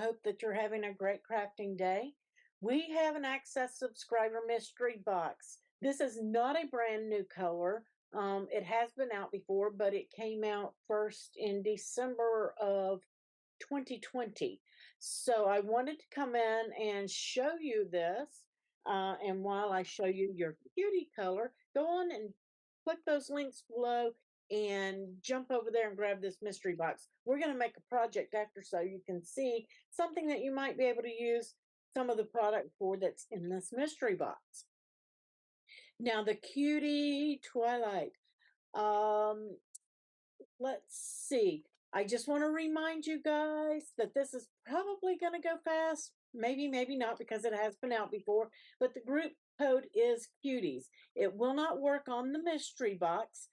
hope that you're having a great crafting day. We have an Access subscriber mystery box. This is not a brand new color. It has been out before, but it came out first in December of 2020. So I wanted to come in and show you this. And while I show you your cutie color, go on and click those links below and jump over there and grab this mystery box. We're going to make a project after so you can see something that you might be able to use some of the product for that's in this mystery box. Now the Cutie Twilight. Let's see. I just want to remind you guys that this is probably going to go fast. Maybe, maybe not, because it has been out before. But the group code is Cuties. It will not work on the mystery box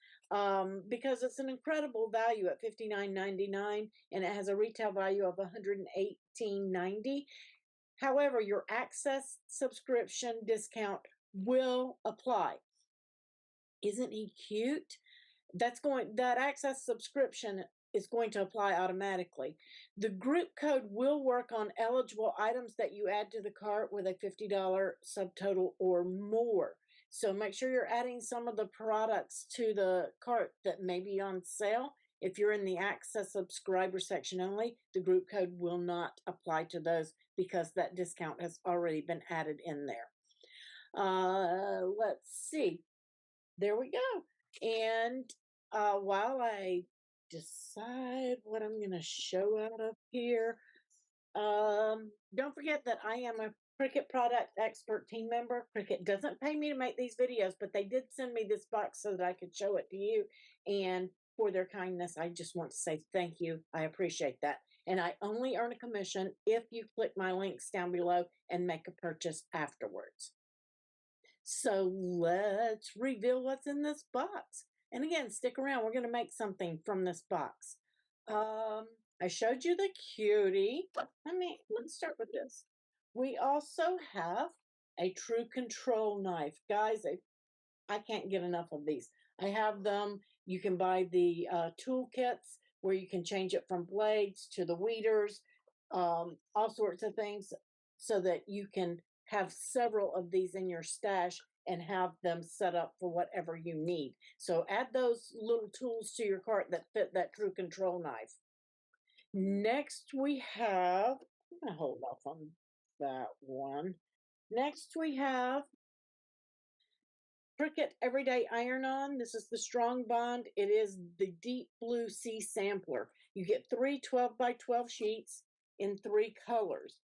because it's an incredible value at $59.99 and it has a retail value of $118.90. However, your Access subscription discount will apply. Isn't he cute? That Access subscription is going to apply automatically. The group code will work on eligible items that you add to the cart with a $50 subtotal or more. So make sure you're adding some of the products to the cart that may be on sale. If you're in the Access subscriber section only, the group code will not apply to those because that discount has already been added in there. Let's see. There we go. And while I decide what I'm going to show out of here, don't forget that I am a Cricut product expert team member. Cricut doesn't pay me to make these videos, but they did send me this box so that I could show it to you. And for their kindness, I just want to say thank you. I appreciate that. And I only earn a commission if you click my links down below and make a purchase afterwards. So let's reveal what's in this box. And again, stick around. We're going to make something from this box. I showed you the cutie. Let's start with this. We also have a true control knife. Guys, I can't get enough of these. I have them. You can buy the tool kits where you can change it from blades to the weeders, all sorts of things, so that you can have several of these in your stash and have them set up for whatever you need. So add those little tools to your cart that fit that true control knife. Next we have, I'm going to hold off on that one. Next we have Cricut Everyday Iron-On. This is the Strong Bond. It is the Deep Blue Sea Sampler. You get 3 12 by 12 sheets in 3 colors.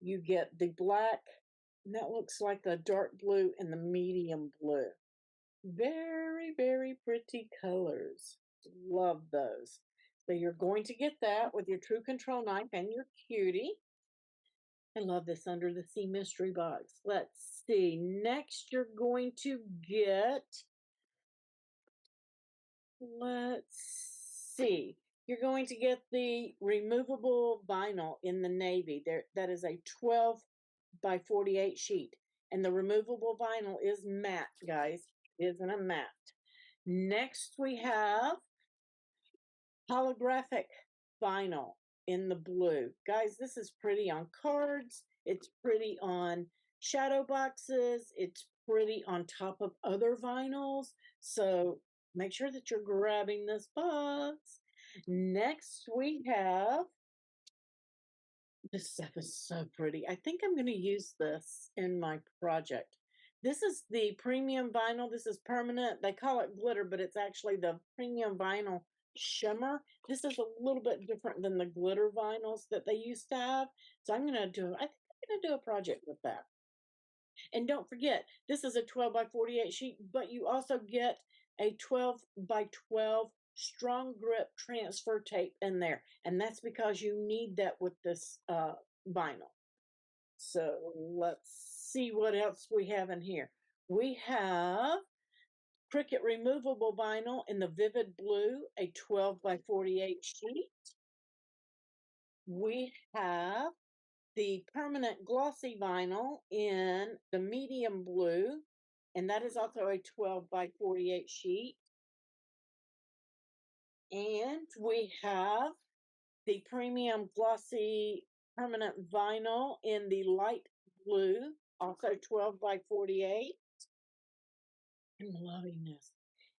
You get the black, and that looks like the dark blue and the medium blue. Very, very pretty colors. Love those. So you're going to get that with your true control knife and your cutie. I love this under the sea mystery box. Let's see. Next you're going to get, let's see. You're going to get the removable vinyl in the navy. That is a 12 by 48 sheet. And the removable vinyl is matte, guys. It isn't a matte. Next we have holographic vinyl in the blue. Guys, this is pretty on cards. It's pretty on shadow boxes. It's pretty on top of other vinyls. So make sure that you're grabbing this box. Next we have, this stuff is so pretty. I think I'm going to use this in my project. This is the premium vinyl. This is permanent. They call it glitter, but it's actually the premium vinyl shimmer. This is a little bit different than the glitter vinyls that they used to have. So I think I'm going to do a project with that. And don't forget, this is a 12 by 48 sheet, but you also get a 12 by 12 strong grip transfer tape in there. And that's because you need that with this vinyl. So let's see what else we have in here. We have Cricut removable vinyl in the vivid blue, a 12 by 48 sheet. We have the permanent glossy vinyl in the medium blue, and that is also a 12 by 48 sheet. And we have the premium glossy permanent vinyl in the light blue, also 12 by 48. I'm loving this.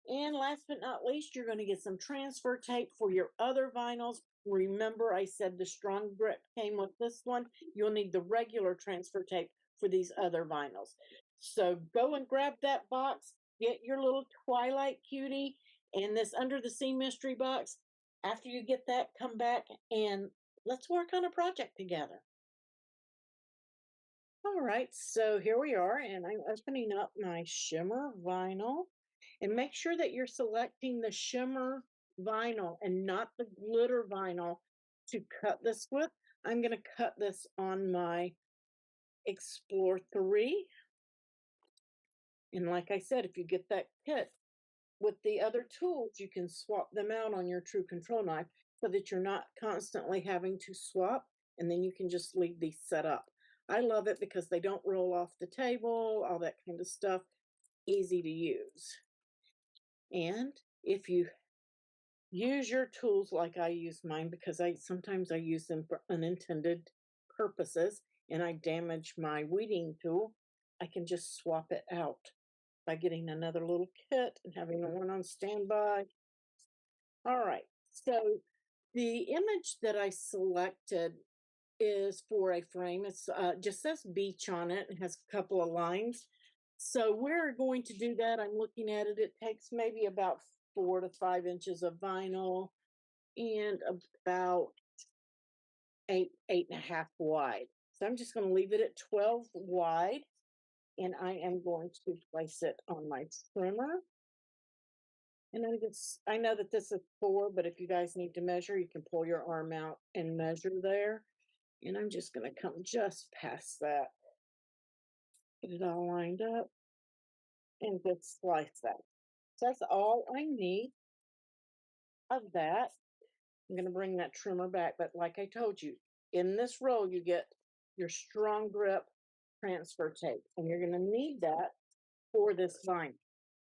And last but not least, you're going to get some transfer tape for your other vinyls. Remember, I said the strong grip came with this one. You'll need the regular transfer tape for these other vinyls. So go and grab that box, get your little Twilight cutie and this Under the Sea mystery box. After you get that, come back and let's work on a project together. All right, so here we are, and I'm opening up my shimmer vinyl. And make sure that you're selecting the shimmer vinyl and not the glitter vinyl to cut this with. I'm going to cut this on my Explore 3. And like I said, if you get that kit with the other tools, you can swap them out on your True Control knife so that you're not constantly having to swap, and then you can just leave these set up. I love it because they don't roll off the table, all that kind of stuff, easy to use. And if you use your tools like I use mine, because sometimes I use them for unintended purposes and I damage my weeding tool, I can just swap it out by getting another little kit and having one on standby. All right, so the image that I selected is for a frame. It's just says beach on it and has a couple of lines. So we're going to do that. I'm looking at it. It takes maybe about 4 to 5 inches of vinyl and about 8.5 wide. So I'm just going to leave it at 12 wide, and I am going to place it on my trimmer. And I know that this is 4, but if you guys need to measure, you can pull your arm out and measure there. And I'm just going to come just past that, get it all lined up, and just slice that. So that's all I need of that. I'm going to bring that trimmer back, but like I told you, in this roll, you get your strong grip transfer tape, and you're going to need that for this vinyl.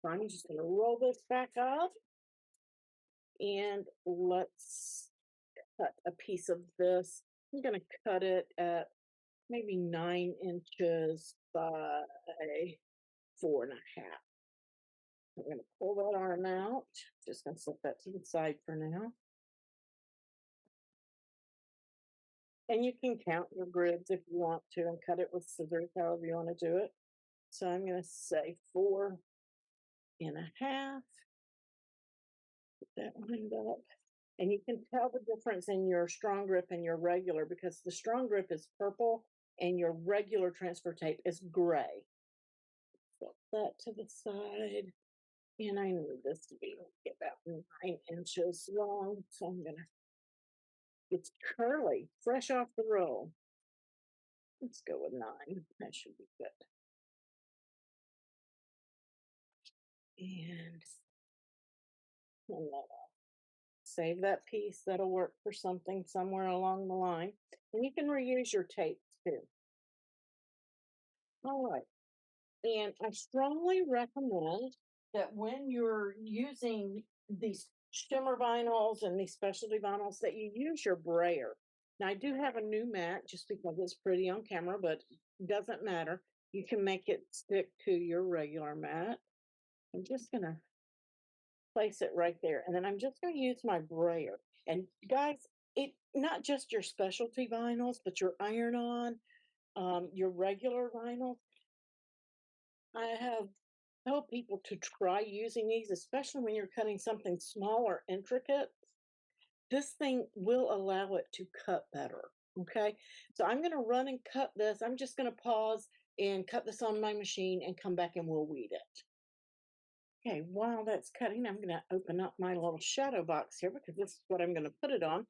So I'm just going to roll this back up, and let's cut a piece of this. I'm going to cut it at maybe 9 inches by 4.5. I'm going to pull that arm out. Just going to set that to the side for now. And you can count your grids if you want to and cut it with scissors, however you want to do it. So I'm going to say 4.5. Put that lined up. And you can tell the difference in your strong grip and your regular, because the strong grip is purple and your regular transfer tape is gray. Put that to the side. And I need this to be about 9 inches long. So I'm going to, it's curly, fresh off the roll. Let's go with 9. That should be good. And save that piece. That'll work for something somewhere along the line. And you can reuse your tapes too. All right. And I strongly recommend that when you're using these shimmer vinyls and these specialty vinyls that you use your brayer. Now I do have a new mat just because it's pretty on camera, but it doesn't matter. You can make it stick to your regular mat. I'm just going to place it right there. And then I'm just going to use my brayer. And guys, it not just your specialty vinyls, but your iron-on, your regular vinyls. I have told people to try using these, especially when you're cutting something small or intricate. This thing will allow it to cut better. Okay, so I'm going to run and cut this. I'm just going to pause and cut this on my machine and come back and we'll weed it. Okay, while that's cutting, I'm going to open up my little shadow box here because this is what I'm going to put it on.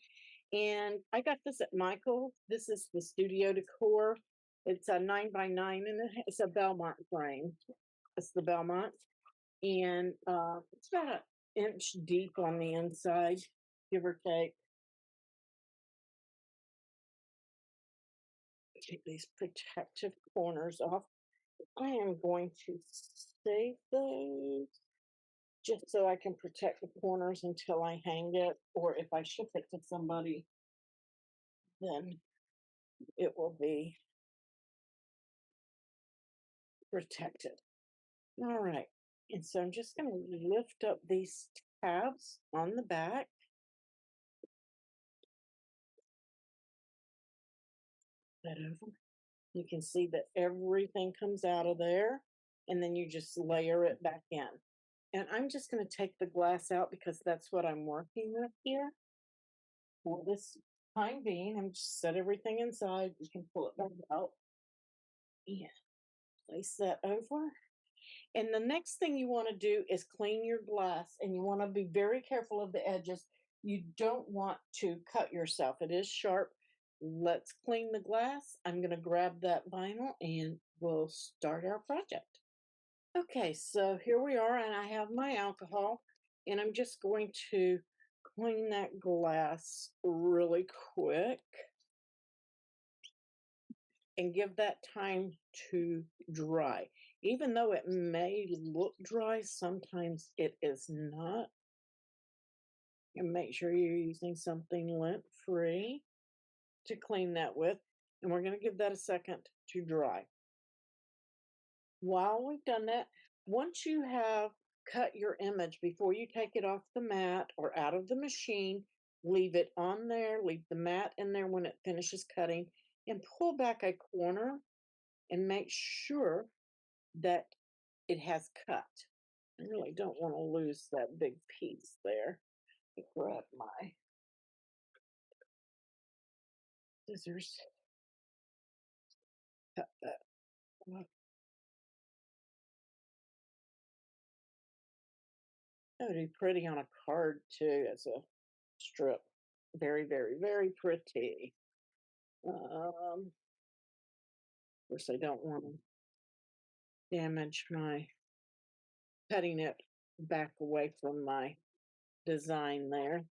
And I got this at Michael's. This is the Studio Decor. It's a 9x9 and it's a Belmont frame. It's the Belmont. And it's about 1 inch deep on the inside, give or take. Take these protective corners off. I am going to save those just so I can protect the corners until I hang it, or if I ship it to somebody, then it will be protected. All right. And so I'm just going to lift up these tabs on the back. That over. You can see that everything comes out of there, and then you just layer it back in. And I'm just going to take the glass out because that's what I'm working with here. For this time being, I'm just set everything inside. You can pull it back out. Yeah, place that over. And the next thing you want to do is clean your glass, and you want to be very careful of the edges. You don't want to cut yourself. It is sharp. Let's clean the glass. I'm going to grab that vinyl and we'll start our project. Okay, so here we are, and I have my alcohol, and I'm just going to clean that glass really quick and give that time to dry. Even though it may look dry, sometimes it is not. And make sure you're using something lint-free to clean that with. And we're going to give that a second to dry. While we've done that, once you have cut your image, before you take it off the mat or out of the machine, leave it on there, leave the mat in there when it finishes cutting, and pull back a corner and make sure that it has cut. I really don't want to lose that big piece there. Grab my scissors, cut that off. That would be pretty on a card too, as a strip. Very, very, very pretty. Of course, I don't want to damage my cutting it back away from my design there.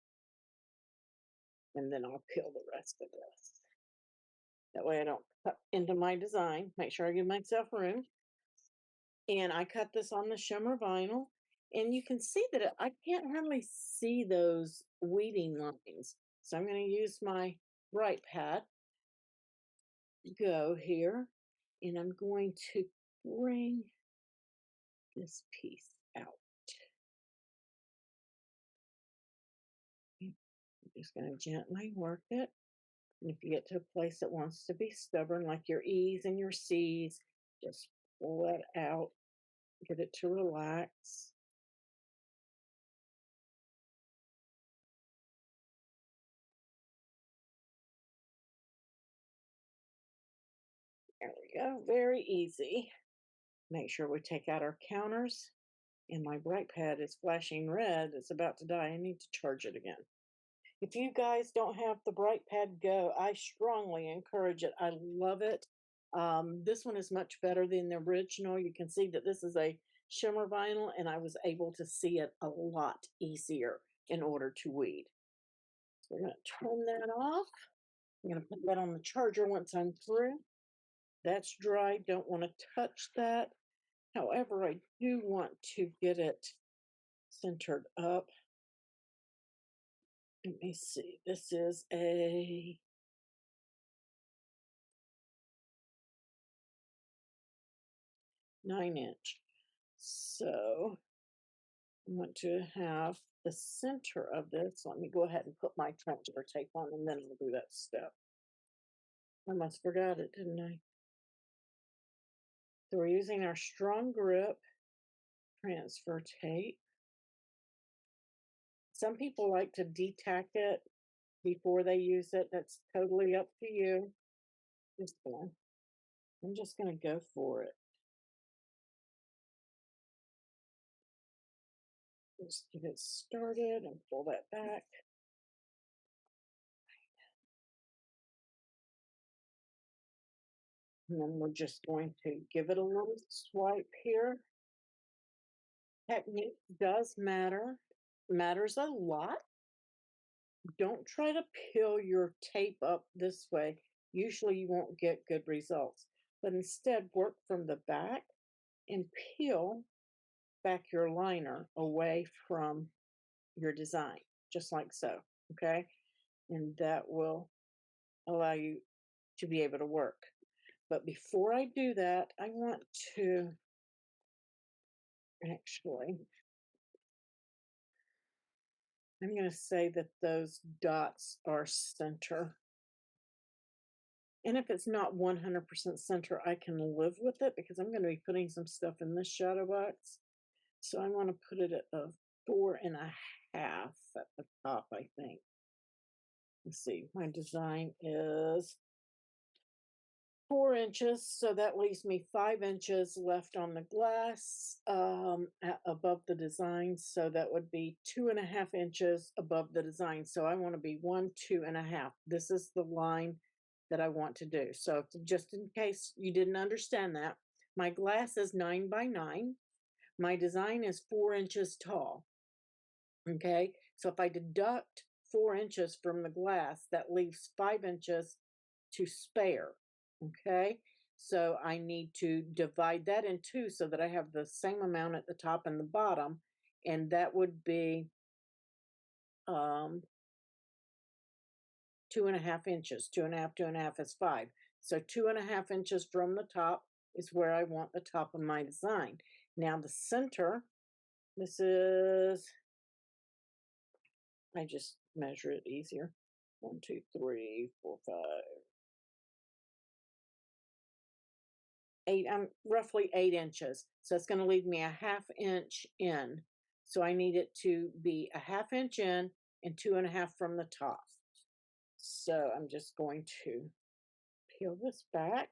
And then I'll peel the rest of this. That way I don't cut into my design. Make sure I give myself room. And I cut this on the shimmer vinyl. And you can see that I can't hardly see those weeding lines. So I'm going to use my bright pad. Go here. And I'm going to bring this piece out. I'm just going to gently work it. And if you get to a place that wants to be stubborn, like your E's and your C's, just pull it out, get it to relax. There we go, very easy. Make sure we take out our counters. And my bright pad is flashing red. It's about to die. I need to charge it again. If you guys don't have the bright pad go, I strongly encourage it. I love it. This one is much better than the original. You can see that this is a shimmer vinyl, and I was able to see it a lot easier in order to weed. So we're going to turn that off. I'm going to put that on the charger once I'm through. That's dry. Don't want to touch that. However, I do want to get it centered up. Let me see. This is a 9-inch. So I want to have the center of this. Let me go ahead and put my transfer tape on, and then we'll do that step. I must forgot it, didn't I? So we're using our strong grip transfer tape. Some people like to detack it before they use it. That's totally up to you. I'm just going to go for it. Just get it started and pull that back. And then we're just going to give it a little swipe here. Technique does matters a lot. Don't try to peel your tape up this way. Usually you won't get good results, but instead work from the back and peel back your liner away from your design, just like so, okay? And that will allow you to be able to work. But before I do that, I want to actually, I'm going to say that those dots are center. And if it's not 100% center, I can live with it because I'm going to be putting some stuff in this shadow box. So I want to put it at a 4.5 at the top, I think. Let's see, my design is 4 inches, so that leaves me 5 inches left on the glass above the design, so that would be 2.5 inches above the design. So I want to be 1, 2.5. This is the line that I want to do. So just in case you didn't understand that, my glass is 9 by 9. My design is 4 inches tall. Okay, so if I deduct 4 inches from the glass, that leaves 5 inches to spare. Okay, so I need to divide that in two so that I have the same amount at the top and the bottom, and that would be 2.5 inches. 2.5, 2.5 is 5. So 2.5 inches from the top is where I want the top of my design. Now the center, this is, I just measure it easier. 1, 2, 3, 4, 5, 8. I'm roughly 8 inches. So it's going to leave me a 1/2 inch in. So I need it to be a 1/2 inch in and 2.5 from the top. So I'm just going to peel this back.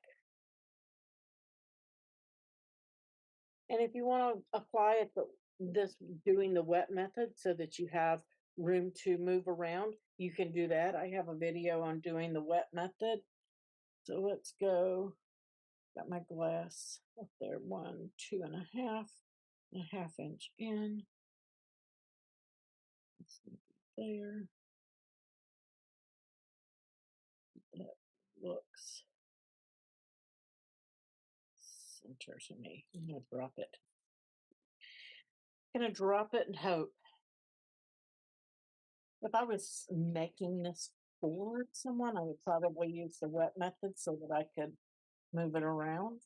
And if you want to apply it, this doing the wet method so that you have room to move around, you can do that. I have a video on doing the wet method. So let's go. Got my glass up there, 1, 2.5, a 1/2 inch in. Let's see there. That looks center to me. I'm gonna drop it. I'm gonna drop it and hope. If I was making this for someone, I would probably use the wet method so that I could move it around.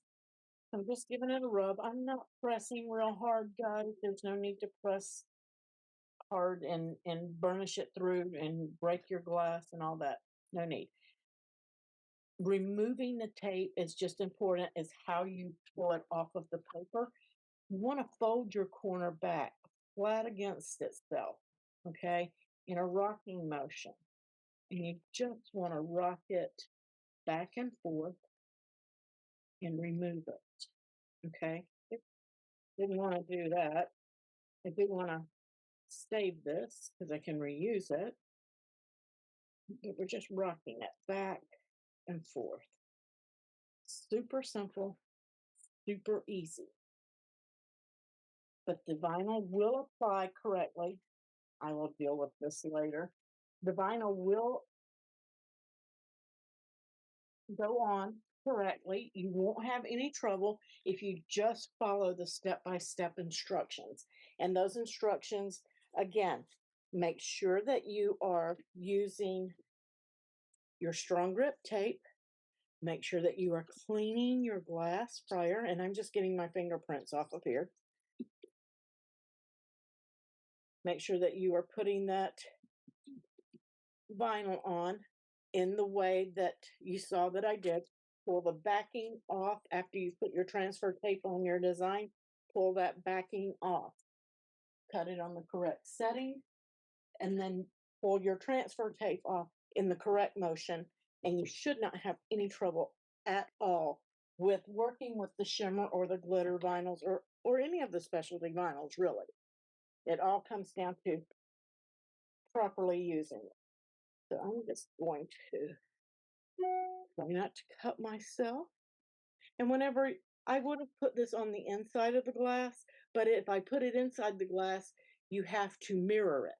I'm just giving it a rub. I'm not pressing real hard, guys. There's no need to press hard and burnish it through and break your glass and all that. No need. Removing the tape is just important as how you pull it off of the paper. You want to fold your corner back flat against itself, okay, in a rocking motion. And you just want to rock it back and forth and remove it, okay? Didn't want to do that. I do want to save this because I can reuse it. But we're just rocking it back and forth. Super simple, super easy. But the vinyl will apply correctly. I will deal with this later. The vinyl will go on correctly. You won't have any trouble if you just follow the step-by-step instructions. And those instructions, again, make sure that you are using your strong grip tape. Make sure that you are cleaning your glass prior, and I'm just getting my fingerprints off of here. Make sure that you are putting that vinyl on in the way that you saw that I did. Pull the backing off after you put your transfer tape on your design. Pull that backing off. Cut it on the correct setting, and then pull your transfer tape off in the correct motion, and you should not have any trouble at all with working with the shimmer or the glitter vinyls or any of the specialty vinyls, really. It all comes down to properly using it. So I'm just going to try not to cut myself. And whenever I would have put this on the inside of the glass, but if I put it inside the glass, you have to mirror it.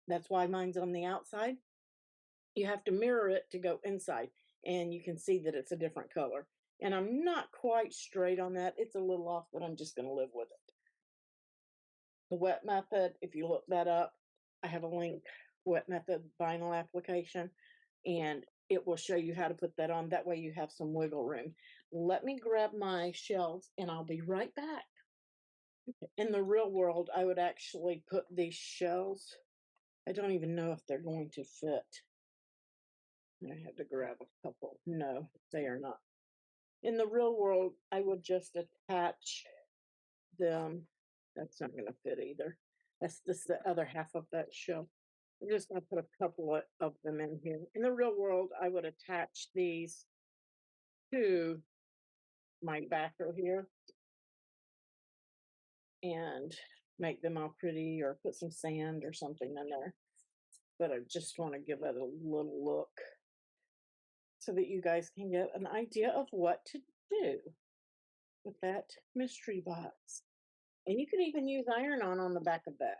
That's why mine's on the outside. You have to mirror it to go inside, and you can see that it's a different color. And I'm not quite straight on that. It's a little off, but I'm just going to live with it. The wet method, if you look that up, I have a link, wet method vinyl application, and it will show you how to put that on. That way you have some wiggle room. Let me grab my shelves and I'll be right back. In the real world, I would actually put these shelves. I don't even know if they're going to fit. I had to grab a couple. No, they are not. In the real world, I would just attach them. That's not going to fit either. That's just the other half of that shelf. I'm just going to put a couple of them in here. In the real world, I would attach these to my backer here and make them all pretty, or put some sand or something in there. But I just want to give it a little look so that you guys can get an idea of what to do with that mystery box. And you can even use iron-on the back of that.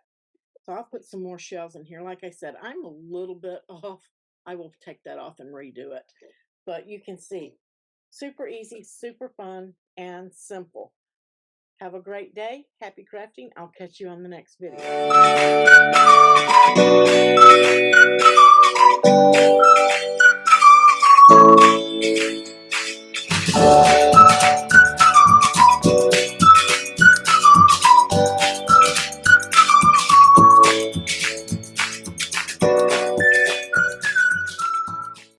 So I'll put some more shells in here. Like I said, I'm a little bit off. I will take that off and redo it. But you can see, super easy, super fun, and simple. Have a great day. Happy crafting. I'll catch you on the next video.